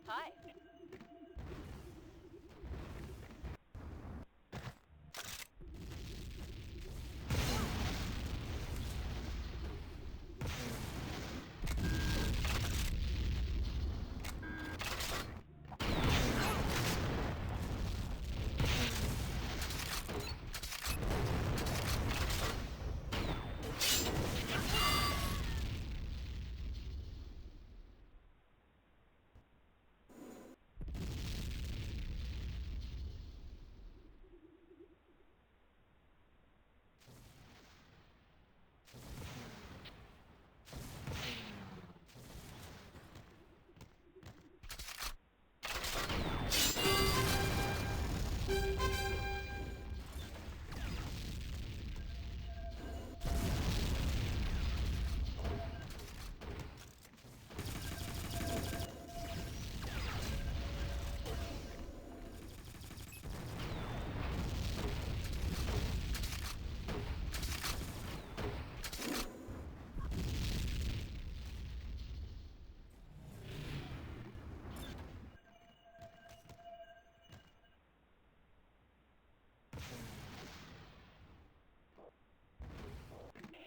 Hi.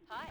Hi.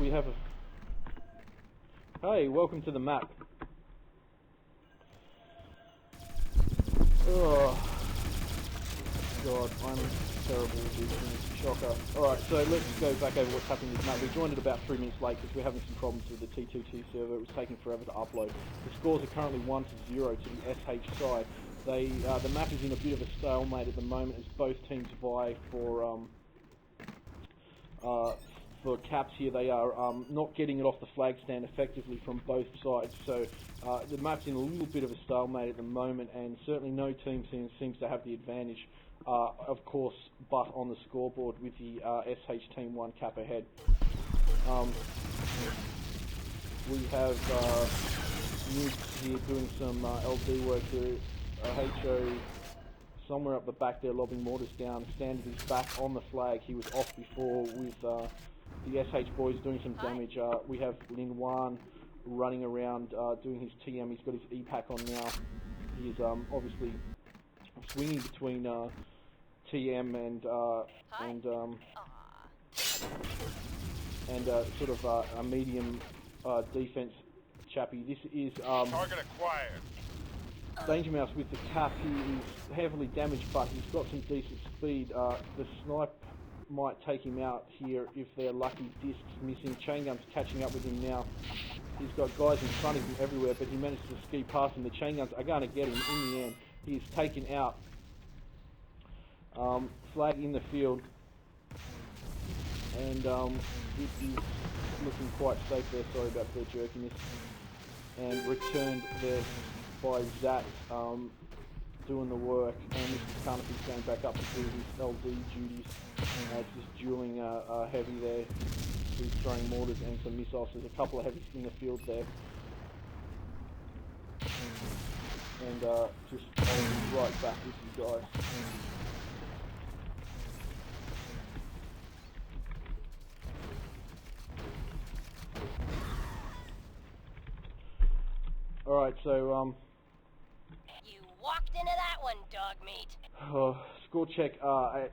We have a... Hey, welcome to the map. Oh, God, I'm terrible with these things. Shocker. Alright, so let's go back over what's happening in this map. We joined it about 3 minutes late because we're having some problems with the T2TV server. It was taking forever to upload. The scores are currently 1-0 to the SH side. The map is in a bit of a stalemate at the moment as both teams vie for caps here. They are not getting it off the flag stand effectively from both sides, so the map's in a little bit of a stalemate at the moment, and certainly no team seems to have the advantage, of course, but on the scoreboard with the SH team 1 cap ahead. We have Nukes here doing some LD work here. HO somewhere up the back there lobbing mortars down. Standard is back on the flag. He was off before with the SH boys doing some damage. We have liinwaan running around doing his TM. He's got his E-Pack on now. He's obviously swinging between TM and sort of a medium defense chappy. This is target acquired. Dangermouse with the cap. He is heavily damaged, but he's got some decent speed. The snipe might take him out here if they're lucky. Discs missing. Chain guns catching up with him now. He's got guys in front of him everywhere, but he managed to ski past him. The chain guns are going to get him in the end. He's taken out. Flag in the field, and it is looking quite safe there. Sorry about the jerkiness. And returned there by Zat, doing the work, and Mr. Carnifex going back up to do his LD duties, just dueling heavy there. who's throwing mortars and some missiles. There's a couple of heavies in the field there. And just I'll be right back with you guys. Alright, so You walked into that one, dog meat. score check,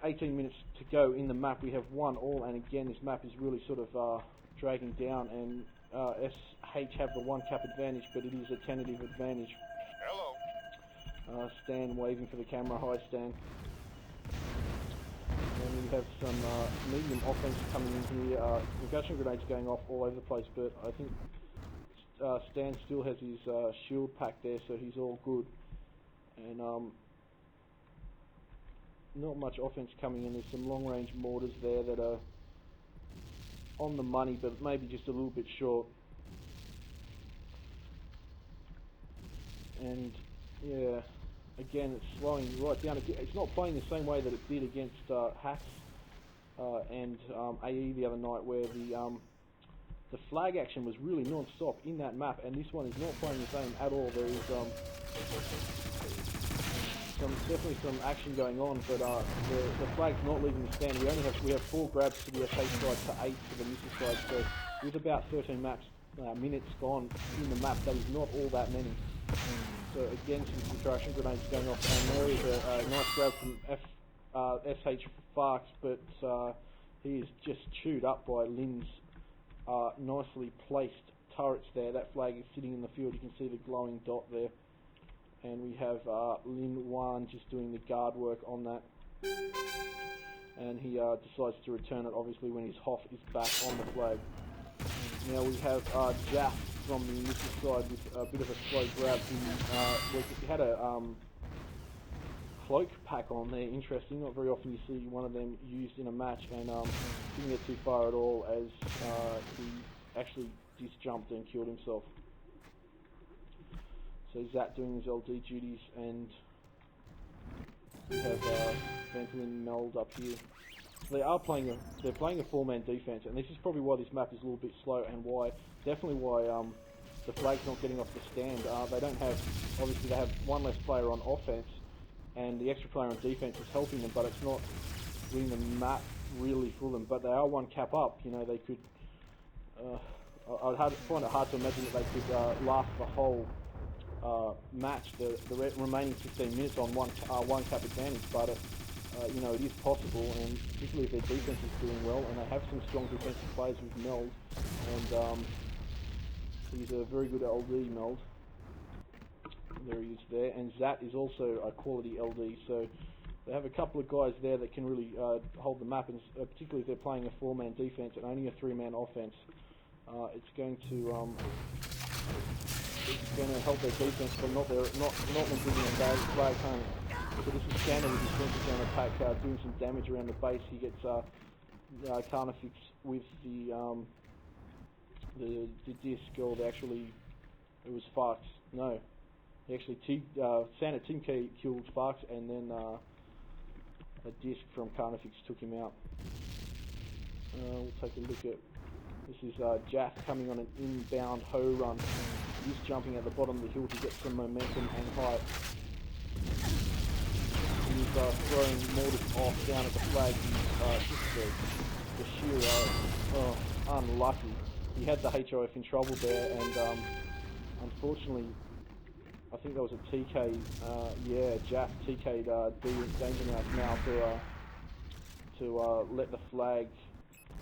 18 minutes to go in the map. We have 1-1, and again this map is really sort of dragging down, and SH have the 1 cap advantage, but it is a tentative advantage. Hello. Stan waving for the camera. Hi, Stan. And we have some medium offense coming in here. Concussion grenades going off all over the place, but I think Stan still has his shield pack there, so he's all good. And not much offense coming in. There's some long-range mortars there that are on the money, but maybe just a little bit short. And yeah, again, it's slowing right down. It's not playing the same way that it did against Hacks and AE the other night, where the flag action was really non-stop in that map, and this one is not playing the same at all. There is definitely some action going on, but the flag's not leaving the stand. We have 4 grabs to the SH side to 8 to the missile side, so with about 13 minutes gone in the map, that is not all that many. So again, some concussion grenades going off, and there is a nice grab from SH Farks, but he is just chewed up by Lin's nicely placed turrets there. That flag is sitting in the field. You can see the glowing dot there. And we have liinwaan just doing the guard work on that. And he decides to return it, obviously, when his Hoff is back on the flag. Now we have Jaff from the missile side with a bit of a slow grab. He had a cloak pack on there, interesting. Not very often you see one of them used in a match, and didn't get too far at all as he actually disjumped and killed himself. So Zat doing his LD duties, and we have Ventolin Meld up here. So they're playing a 4-man defense, and this is probably why this map is a little bit slow, and definitely why the flag's not getting off the stand. They don't have, obviously they have 1 less player on offense, and the extra player on defense is helping them, but it's not winning the map really for them. But they are 1 cap up. You know, they could. I'd find it hard to imagine that they could last the whole match, the remaining 15 minutes on one cap advantage, but you know, it is possible, and particularly if their defense is doing well, and they have some strong defensive players with Meld, and he's a very good LD, Meld. There he is there, and Zat is also a quality LD, so they have a couple of guys there that can really hold the map, and particularly if they're playing a 4-man defense and only a 3-man offense, it's going to help their defense, but not when bringing a bad flag home. So this is Santah with his defensive down attack, doing some damage around the base. He gets Carnifex with the disc, or it was Farks. No, Santah Team K killed Farks, and then a disc from Carnifex took him out. We'll take a look at. This is Jaff coming on an inbound hoe run. He's jumping at the bottom of the hill to get some momentum and height. He's throwing mortars off down at the flag. Just the sheer unlucky. He had the HOF in trouble there, and unfortunately, I think that was a TK. Yeah, Jaff TK'd Dangermouse now to let the flag.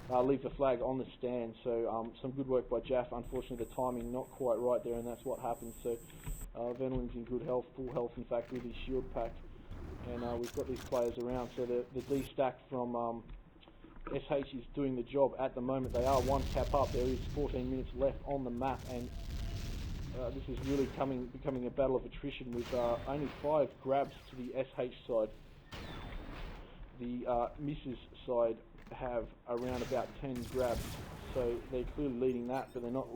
Leave the flag on the stand, so some good work by Jaff. Unfortunately, the timing not quite right there, and that's what happens. So Ventolin's in good health, full health in fact, with his shield pack, and we've got these players around. So the D stack from SH is doing the job at the moment. They are 1 cap up. There is 14 minutes left on the map, and this is really becoming a battle of attrition with only 5 grabs to the SH side. The misses side have around about 10 grabs, so they're clearly leading that, but they're not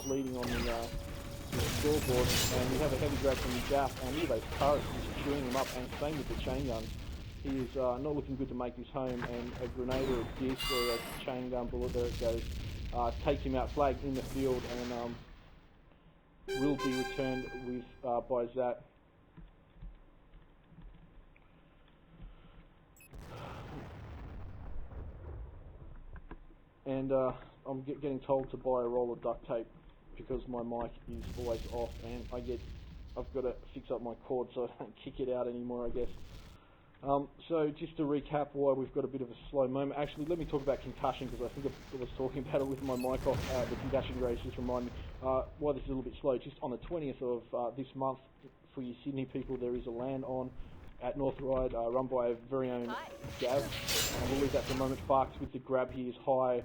leading on the scoreboard. And we have a heavy grab from Jaff, and look at those turrets just chewing them up, and same with the chain guns. he is not looking good to make this home, and a grenade or a disc or a chain gun bullet, there it goes, takes him out, flag in the field, and will be returned with by Zat. And I'm getting told to buy a roll of duct tape because my mic is always off, and I've got to fix up my cord so I don't kick it out anymore, I guess. So just to recap why we've got a bit of a slow moment. Actually, let me talk about concussion, because I think I was talking about it with my mic off. The concussion race just reminded me why this is a little bit slow. Just on the 20th of this month, for you Sydney people, there is a land-on at North Ryde, run by our very own Gav. And we'll leave that for a moment. Farks with the grab here is high.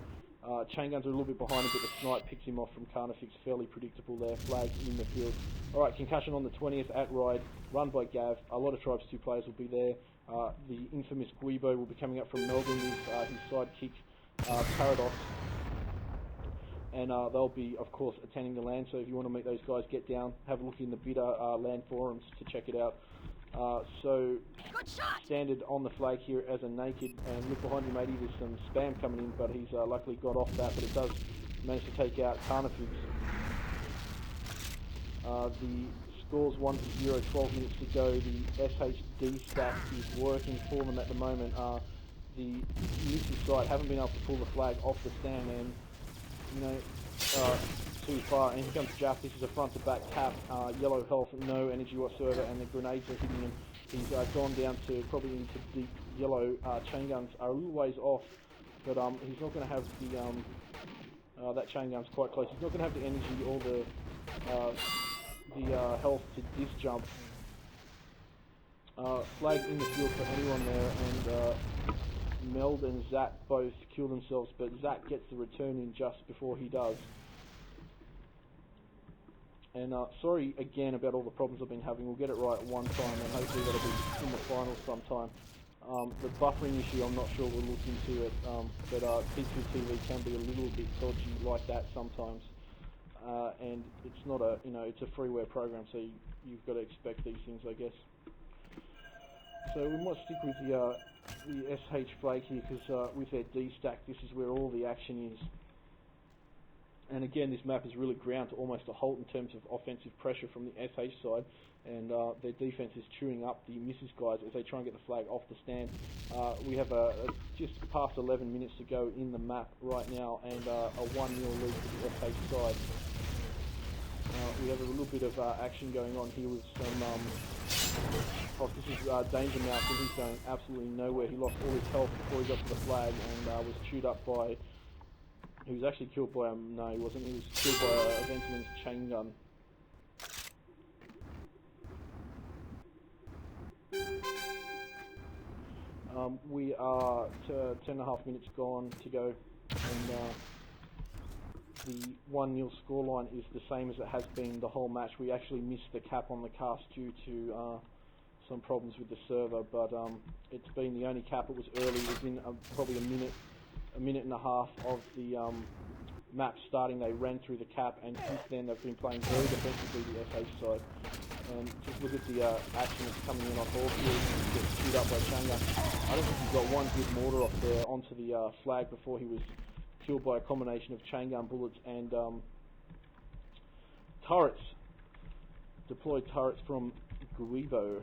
Chain guns are a little bit behind him, but the snipe picks him off from Carnifex. Fairly predictable there. Flag in the field. Alright, concussion on the 20th at Ryde, run by Gav. A lot of Tribes 2 players will be there. The infamous gWeeBo will be coming up from Meld with his sidekick Paradox. And they'll be, of course, attending the land. So if you want to meet those guys, get down, have a look in the bidder land forums to check it out. So standard on the flag here as a naked, and look behind you, matey, there's some spam coming in, but he's luckily got off that, but it does manage to take out Carnifex. The scores 1-0, 12 minutes to go. The SHD stack is working for them at the moment. The misses side haven't been able to pull the flag off the stand, and too far, and here comes Jaff. This is a front to back cap, yellow health, no energy whatsoever, and the grenades are hitting him. He's gone down to probably into deep yellow. Chain guns are a little ways off, but he's not going to have the that chain gun's quite close. He's not going to have the energy or the health to disc jump. Flag in the field for anyone there, and Meld and Zat both kill themselves, but Zat gets the return in just before he does. And sorry again about all the problems I've been having. We'll get it right one time, and hopefully that'll be in the finals sometime. The buffering issue, I'm not sure we'll look into it, but T2TV can be a little bit dodgy like that sometimes. And it's not a, it's a freeware program, so you've got to expect these things, I guess. So we might stick with the SH flag here, because with their D stack, this is where all the action is. And again, this map is really ground to almost a halt in terms of offensive pressure from the SH side, and their defense is chewing up the misses guys as they try and get the flag off the stand. We have just past 11 minutes to go in the map right now, and a 1-0 lead for the SH side. We have a little bit of action going on here with some... this is Dangermouse, and he's going absolutely nowhere. He lost all his health before he got to the flag, and was chewed up by... He was actually killed by no, he wasn't. He was killed by a Ventolin's chain gun. We are 10.5 minutes gone to go, and the 1-0 scoreline is the same as it has been the whole match. We actually missed the cap on the cast due to some problems with the server, but it's been the only cap. It was early, within probably a minute and a half of the map starting. They ran through the cap, and since then they've been playing very defensively, the SH side. And just look at the action that's coming in off all fields, gets chewed up by chain gun. I don't think he got one good mortar off there onto the flag before he was killed by a combination of chain gun bullets and turrets. Deployed turrets from gWeeBo.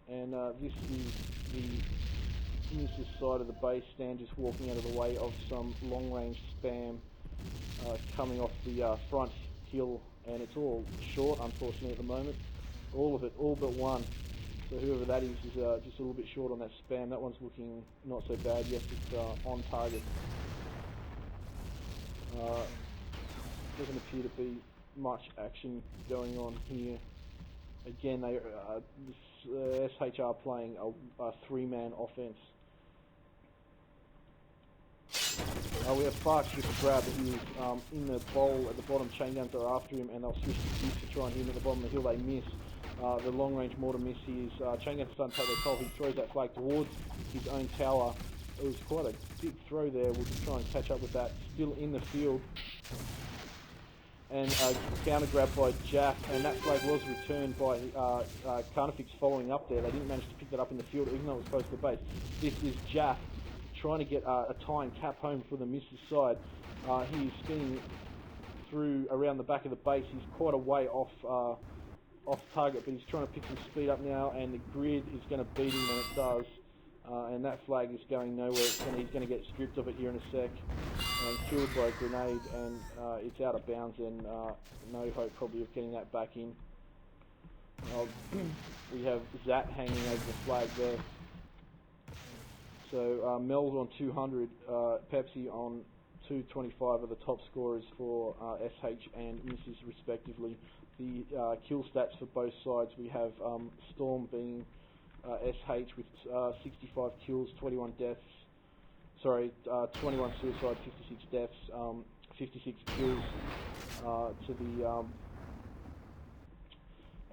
And this is the missus side of the base stand, just walking out of the way of some long-range spam coming off the front hill, and it's all short, unfortunately, at the moment. All of it, all but one. So whoever that is just a little bit short on that spam. That one's looking not so bad. Yes, it's on target. Doesn't appear to be much action going on here. Again, they SHR playing a three-man offense. We have Farks with the grab. He is in the bowl at the bottom. Chain guns are after him, and they'll switch to disc to try and hit him at the bottom of the hill. They miss. The long-range mortar miss. He is chain guns starting to take their toll. He throws that flag towards his own tower. It was quite a big throw there. We'll just try and catch up with that. Still in the field. and counter grab by Jaff, and that flag was returned by Carnifex following up there. They didn't manage to pick that up in the field, even though it was close to the base. This is Jaff trying to get a tie and cap home for the missus side. He's spinning through around the back of the base. He's quite a way off target, but he's trying to pick some speed up now, and the grid is going to beat him, and it does. And that flag is going nowhere. He's going to get stripped of it here in a sec and killed by a grenade, and it's out of bounds, and no hope probably of getting that back in. We have Zat hanging over the flag there. So Meld on 200, Pepsi on 225 are the top scorers for SH and Misses respectively. The kill stats for both sides, we have Storm being SH with 65 kills, 21 deaths. Sorry, 21 suicides, 56 deaths, 56 kills to the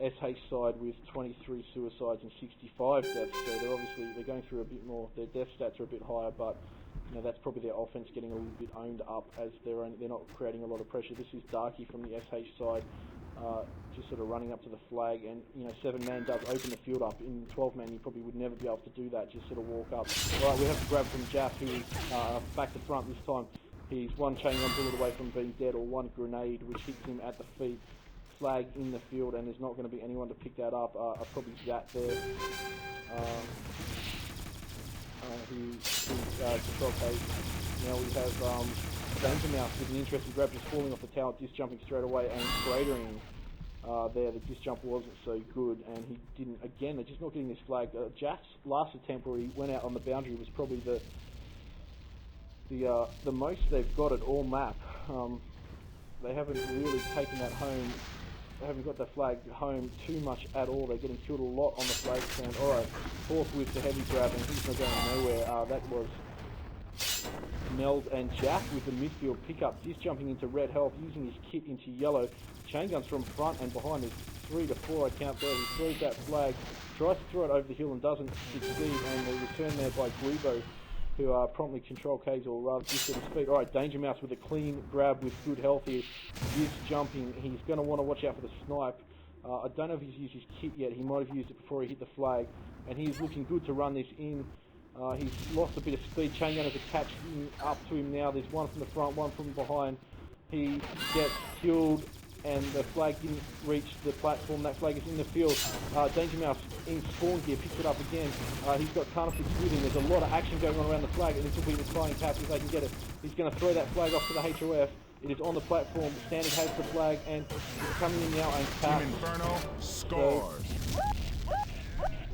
SH side with 23 suicides and 65 deaths. So they're going through a bit more. Their death stats are a bit higher, but you know, that's probably their offense getting a little bit owned up as they're not creating a lot of pressure. This is Darky from the SH side. Just sort of running up to the flag, and you know, 7-man does open the field up. In 12-man you probably would never be able to do that, just sort of walk up. Right, we have to grab from Jaff, who is back to front this time. He's one chain gun bullet away from being dead, or one grenade which hits him at the feet. Flag in the field, and there's not going to be anyone to pick that up. Probably Zat there. Who's control case. Now we have Dangermouse with an interesting grab, just falling off the tower, disc jumping straight away and cratering there. The disc jump wasn't so good, and he didn't. Again, they're just not getting this flag. Jaff's last attempt where he went out on the boundary was probably the most they've got at all map. They haven't really taken that home. They haven't got the flag home too much at all. They're getting killed a lot on the flag stand. Alright, fourth with the heavy grab, and he's not going nowhere. That was Meld and Jaff with the midfield pickup, disc jumping into red health, using his kit into yellow. Chain guns from front and behind. There's 3 to 4 I count there. He throws that flag, tries to throw it over the hill and doesn't succeed, and the return there by gWeeBo, who promptly control K's, or rather just at his feet. Alright, Dangermouse with a clean grab with good health here. Disc jumping. He's going to want to watch out for the snipe. I don't know if he's used his kit yet. He might have used it before he hit the flag. And he's looking good to run this in. He's lost a bit of speed. Chain gunners are catching up to him now. There's one from the front, one from behind. He gets killed, and the flag didn't reach the platform. That flag is in the field. Dangermouse in spawn gear picks it up again. He's got Carnifex with him. There's a lot of action going on around the flag, and this will be the flying cap if they can get it. He's going to throw that flag off to the HOF. It is on the platform. Standard has the flag, and it's coming in now and cap. Team Inferno scores. So,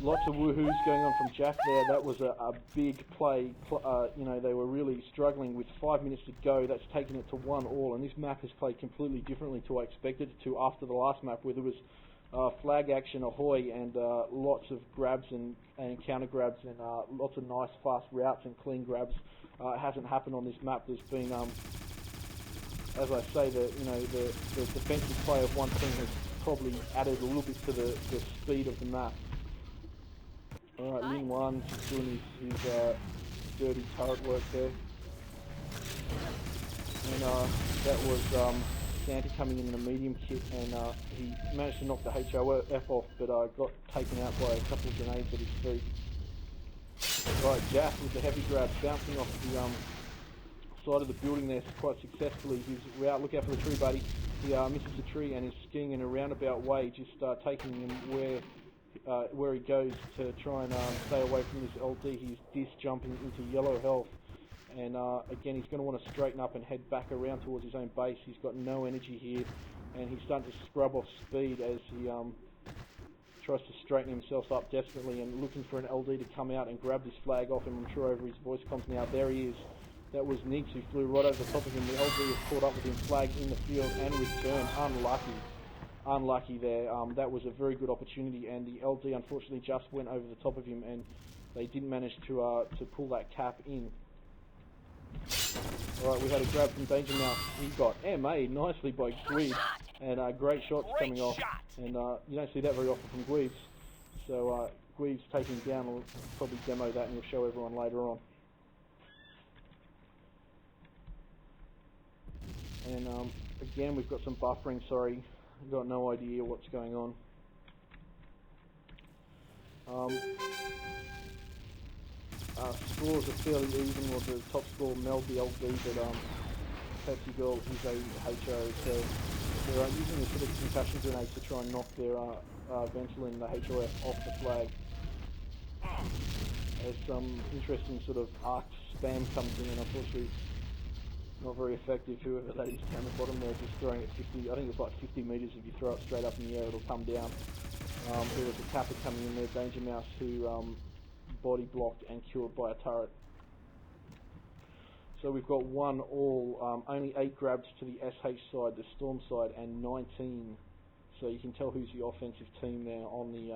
lots of woohoos going on from Jaff there. That was a big play. You know, they were really struggling with 5 minutes to go. That's taken it to 1-1, and this map has played completely differently to what I expected it to after the last map, where there was flag action ahoy and lots of grabs and counter grabs and lots of nice fast routes and clean grabs. It hasn't happened on this map. There's been, as I say, the defensive play of one team has probably added a little bit to the speed of the map. Alright, liinwaan doing his dirty turret work there. And that was Santah coming in a medium kit, and he managed to knock the HOF off, but got taken out by a couple of grenades at his feet. Right, Jaff with the heavy grab, bouncing off the side of the building there quite successfully. His route, look out for the tree, buddy. He misses the tree and is skiing in a roundabout way, just taking him where he goes to try and stay away from this LD. He's disc jumping into yellow health, and again he's going to want to straighten up and head back around towards his own base. He's got no energy here, and he's starting to scrub off speed as he tries to straighten himself up desperately and looking for an LD to come out and grab this flag off him. I'm sure over his voice comms now. There he is. That was Nix, who flew right over the top of him. The LD was caught up with him, flag in the field and returned. Unlucky there. That was a very good opportunity, and the LD unfortunately just went over the top of him, and they didn't manage to pull that cap in. Alright, we had a grab from Dangermouse. He got MA nicely by gWeeBo, and great shots coming off. And you don't see that very often from gWeeBo. So gWeeBo's taking him down. We'll probably demo that and we'll show everyone later on. And again, we've got some buffering, sorry. I've got no idea what's going on. Scores are fairly even. Well, the top score, Meld, the LV, but Pepsi Girl is a HO, so they're using a sort of concussion grenade to try and knock their Ventolin, the HOF, off the flag. As some interesting sort of arc spam comes in, and unfortunately not very effective. Whoever that is down the bottom there, just throwing it 50, I think it's like 50 metres. If you throw it straight up in the air, it'll come down. There was a capper coming in there, Dangermouse, who body blocked and killed by a turret. So we've got 1 all, only 8 grabs to the SH side, the Storm side, and 19. So you can tell who's the offensive team there on the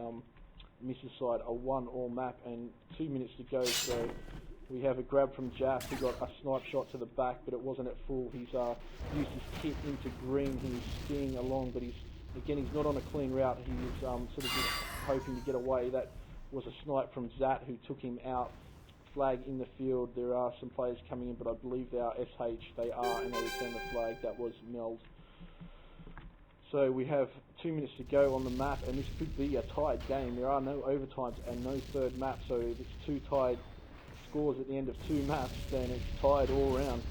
misses side. A 1 all map and 2 minutes to go. So we have a grab from Jaff, who got a snipe shot to the back, but it wasn't at full. He's used his kit into green. He's skiing along, but he's not on a clean route. He's sort of just hoping to get away. That was a snipe from Zat, who took him out. Flag in the field. There are some players coming in, but I believe they are SH. They are, and they return the flag. That was Meld. So we have 2 minutes to go on the map, and this could be a tied game. There are no overtimes and no third map, so if it's 2 tied scores at the end of 2 maps, then it's tied all round.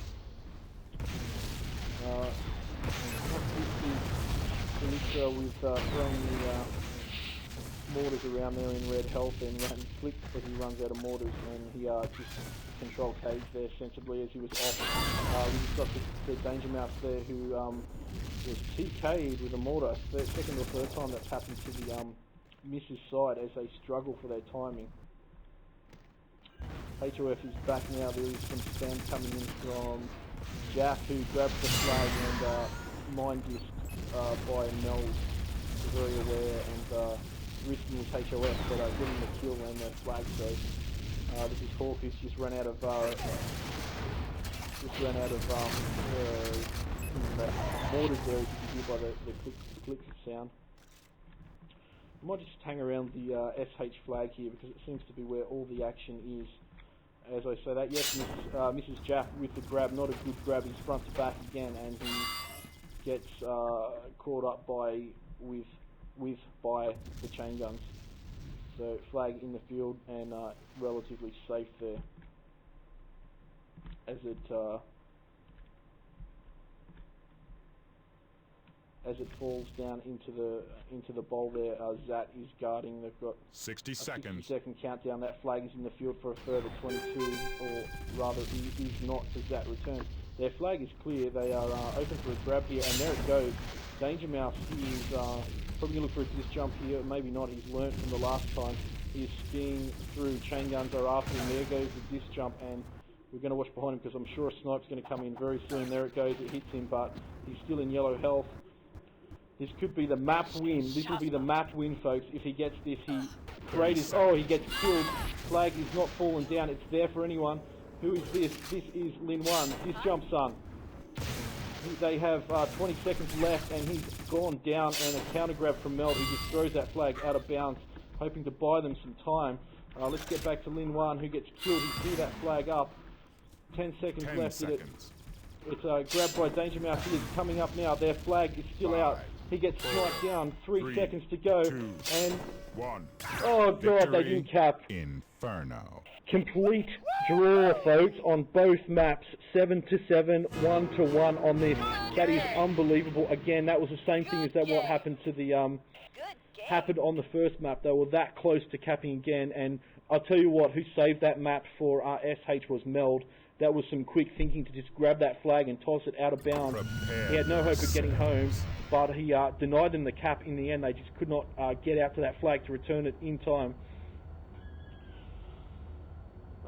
We've thrown the mortars around there in red health, and ran flick as he runs out of mortars, and he just control cage there sensibly as he was off. We just got the Dangermouse there, who was TK'd with a mortar. Second or third time that's happened to the misses side as they struggle for their timing. HOF is back now. There is some spam coming in from Jaff, who grabs the flag and mind disc by Meld. Very aware and risking his HOF, but getting the kill and the flag. So this is Hawk, who's just run out of mortars there, as you can hear by the click sound. I might just hang around the SH flag here because it seems to be where all the action is. As I say that, yes, Mrs. Jaff with the grab, not a good grab. He's front to back again, and he gets caught up by the chain guns. So flag in the field and relatively safe there as it falls down into the bowl there. Zat is guarding. They've got 60 seconds. 60-second countdown. That flag is in the field for a further 22, or rather, he is not as Zat returns. Their flag is clear. They are open for a grab here, and there it goes. Dangermouse is probably going to look for a disc jump here. Maybe not. He's learnt from the last time. He's skiing through. Chain guns are after him. There goes the disc jump, and we're going to watch behind him because I'm sure a snipe's going to come in very soon. There it goes. It hits him, but he's still in yellow health. This could be the map win. This will be the map win, folks. If he gets this, he gets killed. Flag is not fallen down. It's there for anyone. Who is this? This is liinwaan. This jump, son. They have 20 seconds left, and he's gone down, and a counter grab from Meld, who just throws that flag out of bounds, hoping to buy them some time. Let's get back to liinwaan, who gets killed. He threw that flag up. 10 seconds left. It's grabbed by Dangermouse. He is coming up now. Their flag is still out. He gets sniped down. 3 seconds to go. 2, and 1. Oh god, they didn't cap. Inferno. Complete draw, folks, on both maps. 7-7, 1-1 on this. That is unbelievable. Again, that was the same thing as that what happened to the happened on the first map. They were that close to capping again, and I'll tell you what, who saved that map for SH was Meld. That was some quick thinking to just grab that flag and toss it out of bounds. He had no hope of getting home, but he denied them the cap in the end. They just could not get out to that flag to return it in time.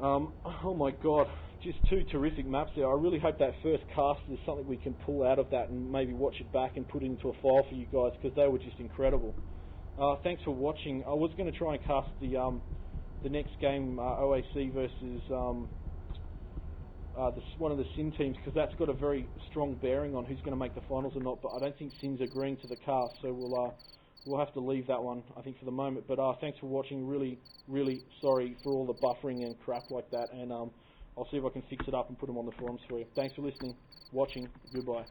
Oh my god, just 2 terrific maps there. I really hope that first cast is something we can pull out of that and maybe watch it back and put it into a file for you guys, because they were just incredible. Thanks for watching. I was going to try and cast the next game, OAC versus one of the Sin teams, because that's got a very strong bearing on who's going to make the finals or not, but I don't think Sin's agreeing to the cast, so we'll have to leave that one, I think, for the moment. But thanks for watching. Really, really sorry for all the buffering and crap like that, and I'll see if I can fix it up and put them on the forums for you. Thanks for listening, watching, goodbye.